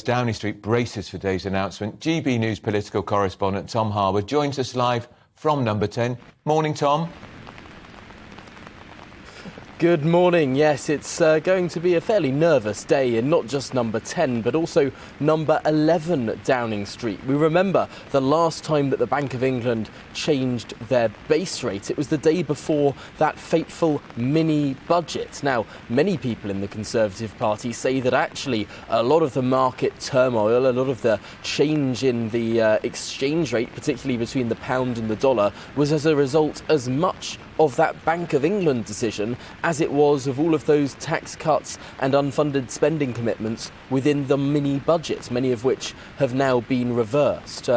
Downing Street braces for today's announcement. GBNews political correspondent Tom Harwood joins us live from number 10. Morning, Tom. Good morning. Yes, it's going to be a fairly nervous day in not just number 10, but also number 11 Downing Street. We remember the last time that the Bank of England changed their base rate. It was the day before that fateful mini budget. Now, many people in the Conservative Party say that actually a lot of the market turmoil, a lot of the change in the exchange rate, particularly between the pound and the dollar, was as a result as much of that Bank of England decision as it was of all of those tax cuts and unfunded spending commitments within the mini budget, many of which have now been reversed.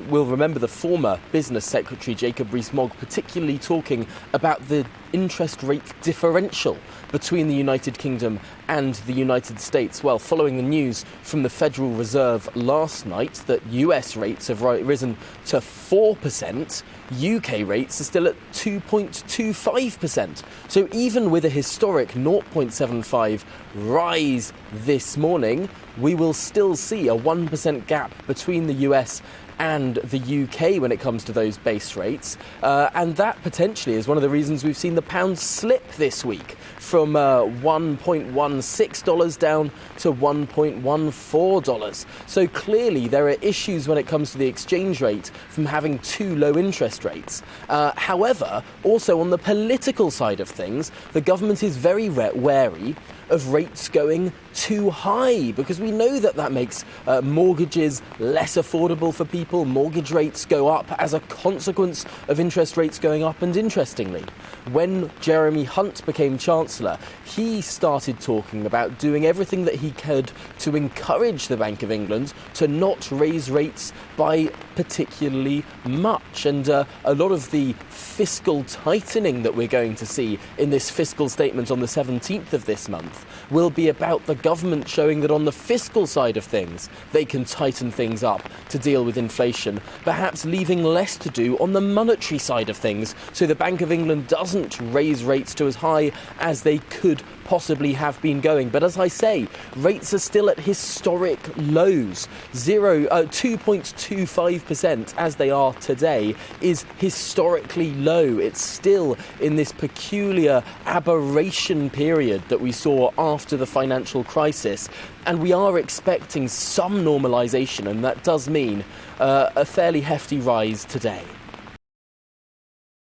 We'll remember the former Business Secretary Jacob Rees-Mogg particularly talking about the interest rate differential between the United Kingdom and the United States. Well, following the news from the Federal Reserve last night that US rates have risen to 4%, UK rates are still at 2.25%. So even with a historic 0.75 rise this morning, we will still see a 1% gap between the US and the UK when it comes to those base rates. And that potentially is one of the reasons we've seen the pound slip this week from $1.16 down to $1.14. So clearly there are issues when it comes to the exchange rate from having too low interest rates. However, also on the political side of things, the government is very wary of rates going too high, because we know that that makes mortgages less affordable for people. Mortgage rates go up as a consequence of interest rates going up. And interestingly, when Jeremy Hunt became Chancellor, he started talking about doing everything that he could to encourage the Bank of England to not raise rates by particularly much. And a lot of the fiscal tightening that we're going to see in this fiscal statement on the 17th of this month will be about the government showing that on the fiscal side of things, they can tighten things up to deal with inflation, perhaps leaving less to do on the monetary side of things, so the Bank of England doesn't raise rates to as high as they could possibly have been going. But as I say, rates are still at historic lows. 2.25% as they are today is historically low. It's still in this peculiar aberration period that we saw after the financial crisis, and we are expecting some normalisation, and that does mean a fairly hefty rise today.